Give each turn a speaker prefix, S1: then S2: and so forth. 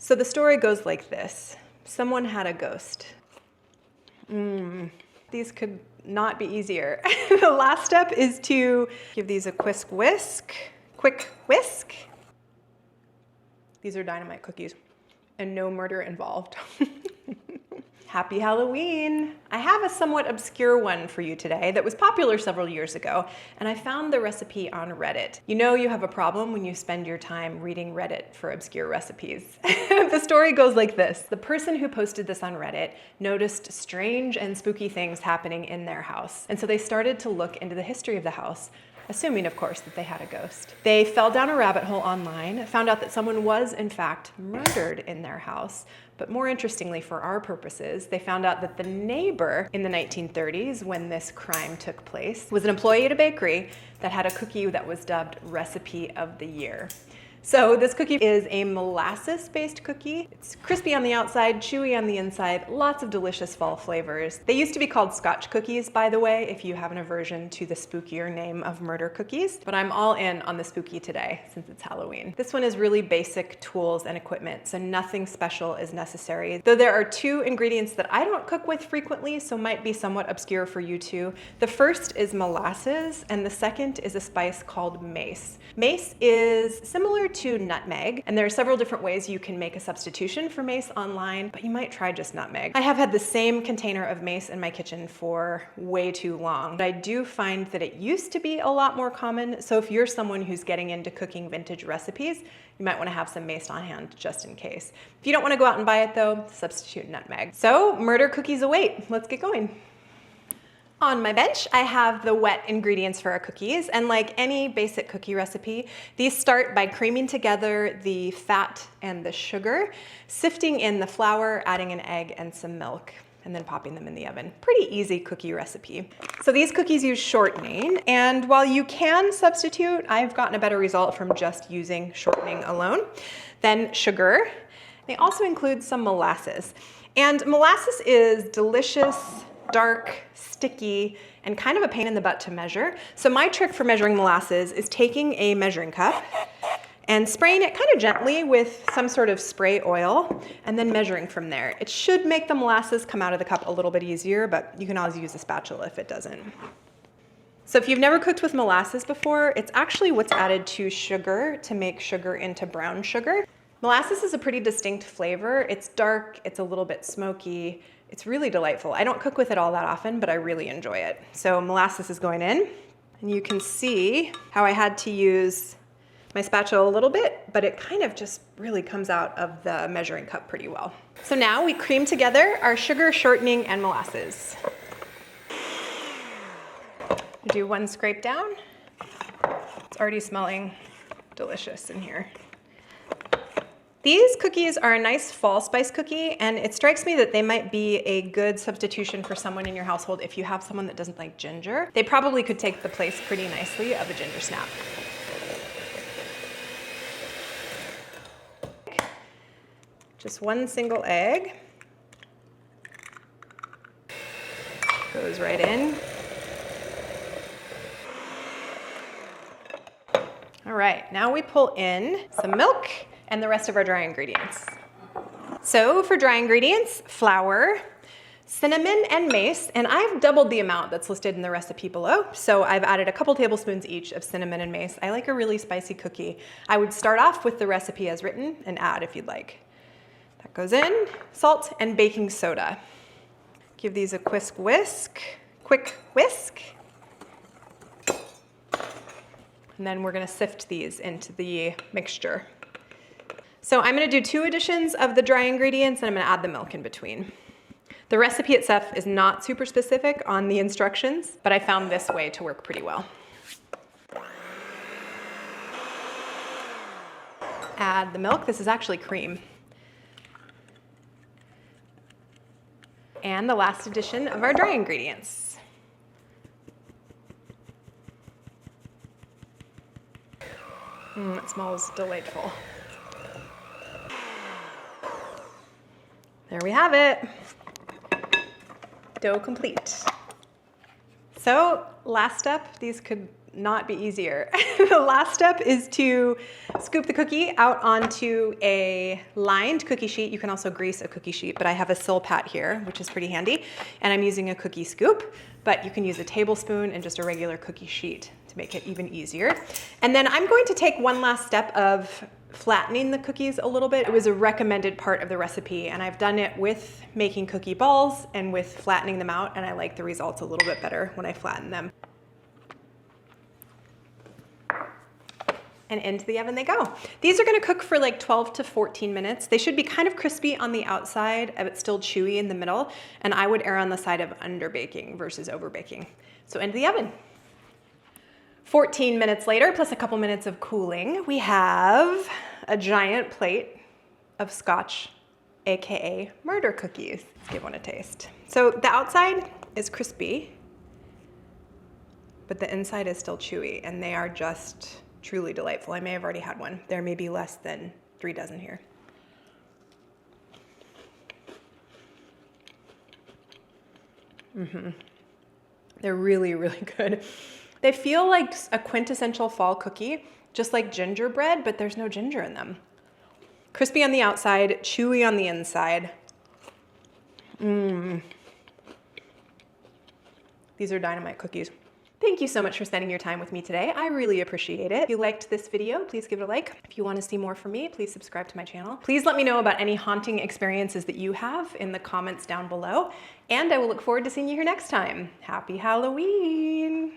S1: So the story goes like this. Someone had a ghost. These could not be easier. The last step is to give these a quick whisk. These are dynamite cookies and no murder involved. Happy Halloween! I have a somewhat obscure one for you today that was popular several years ago, and I found the recipe on Reddit. You know you have a problem when you spend your time reading Reddit for obscure recipes. The story goes like this. The person who posted this on Reddit noticed strange and spooky things happening in their house, and so they started to look into the history of the house, assuming, of course, that they had a ghost. They fell down a rabbit hole online, found out that someone was, in fact, murdered in their house. But more interestingly for our purposes, they found out that the neighbor in the 1930s, when this crime took place, was an employee at a bakery that had a cookie that was dubbed Recipe of the Year. So this cookie is a molasses-based cookie. It's crispy on the outside, chewy on the inside, lots of delicious fall flavors. They used to be called scotch cookies, by the way, if you have an aversion to the spookier name of murder cookies. But I'm all in on the spooky today, since it's Halloween. This one is really basic tools and equipment, so nothing special is necessary. Though there are two ingredients that I don't cook with frequently, so might be somewhat obscure for you too. The first is molasses, and the second is a spice called mace. Mace is similar to nutmeg, and there are several different ways you can make a substitution for mace online, but you might try just nutmeg. I have had the same container of mace in my kitchen for way too long, but I do find that it used to be a lot more common, so if you're someone who's getting into cooking vintage recipes, you might want to have some mace on hand just in case. If you don't want to go out and buy it though, substitute nutmeg. So murder cookies await. Let's get going. On my bench, I have the wet ingredients for our cookies, and like any basic cookie recipe, these start by creaming together the fat and the sugar, sifting in the flour, adding an egg and some milk, and then popping them in the oven. Pretty easy cookie recipe. So these cookies use shortening, and while you can substitute, I've gotten a better result from just using shortening alone. Then sugar. They also include some molasses. And molasses is delicious, dark, sticky, and kind of a pain in the butt to measure. So my trick for measuring molasses is taking a measuring cup and spraying it kind of gently with some sort of spray oil, and then measuring from there. It should make the molasses come out of the cup a little bit easier, but you can always use a spatula if it doesn't. So if you've never cooked with molasses before, it's actually what's added to sugar to make sugar into brown sugar. Molasses is a pretty distinct flavor. It's dark, it's a little bit smoky. It's really delightful. I don't cook with it all that often, but I really enjoy it. So molasses is going in, and you can see how I had to use my spatula a little bit, but it kind of just really comes out of the measuring cup pretty well. So now we cream together our sugar, shortening, and molasses. Do one scrape down. It's already smelling delicious in here. These cookies are a nice fall spice cookie, and it strikes me that they might be a good substitution for someone in your household if you have someone that doesn't like ginger. They probably could take the place pretty nicely of a ginger snap. Just one single egg. Goes right in. All right, now we pull in some milk and the rest of our dry ingredients. So for dry ingredients, flour, cinnamon, and mace, and I've doubled the amount that's listed in the recipe below. So I've added a couple tablespoons each of cinnamon and mace. I like a really spicy cookie. I would start off with the recipe as written and add if you'd like. That goes in, salt and baking soda. Give these a quick whisk. And then we're gonna sift these into the mixture. So I'm gonna do 2 additions of the dry ingredients, and I'm gonna add the milk in between. The recipe itself is not super specific on the instructions, but I found this way to work pretty well. Add the milk. This is actually cream. And the last addition of our dry ingredients. It smells delightful. There we have it. Dough complete. So last up, these could not be easier. The last step is to scoop the cookie out onto a lined cookie sheet. You can also grease a cookie sheet, but I have a Silpat here, which is pretty handy. And I'm using a cookie scoop, but you can use a tablespoon and just a regular cookie sheet to make it even easier. And then I'm going to take one last step of flattening the cookies a little bit. It was a recommended part of the recipe, and I've done it with making cookie balls and with flattening them out, and I like the results a little bit better when I flatten them. And into the oven they go. These are gonna cook for like 12 to 14 minutes. They should be kind of crispy on the outside, but still chewy in the middle. And I would err on the side of under baking versus over baking. So into the oven. 14 minutes later, plus a couple minutes of cooling, we have a giant plate of scotch, AKA murder cookies. Let's give one a taste. So the outside is crispy, but the inside is still chewy, and they are just truly delightful. I may have already had one. There may be less than 3 dozen here. They're really, really good. They feel like a quintessential fall cookie, just like gingerbread, but there's no ginger in them. Crispy on the outside, chewy on the inside. These are dynamite cookies. Thank you so much for spending your time with me today. I really appreciate it. If you liked this video, please give it a like. If you want to see more from me, please subscribe to my channel. Please let me know about any haunting experiences that you have in the comments down below, and I will look forward to seeing you here next time. Happy Halloween!